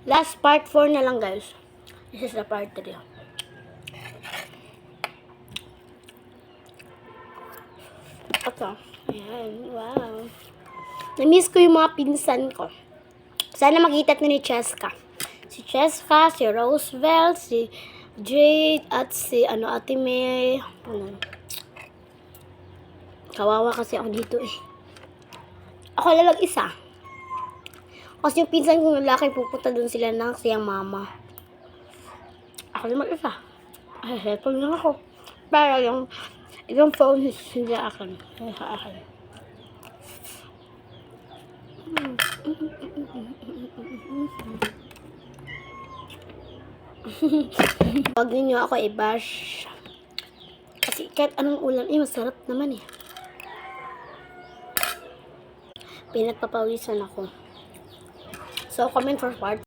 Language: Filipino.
Last part 4 na lang, guys. This is the part 3. Ito. Ayan. Wow. Na-miss ko yung mga pinsan ko. Sana makita ito ni Cheska. Si Cheska, si Roosevelt, si Jade, at si Ate May. Kawawa kasi ako dito eh. Ako lang mag-isa. Kasi yung pinsan kong lalaki pupunta dun sila ng siyang mama. Ako lang mag-isa. Ay, cellphone lang ako. Para yung phone hindi akin. Ay, sa akin. Huwag ninyo ako i-bash. Kasi kahit anong ulam, masarap naman eh. Pinagpapawisan ako. So, comment for part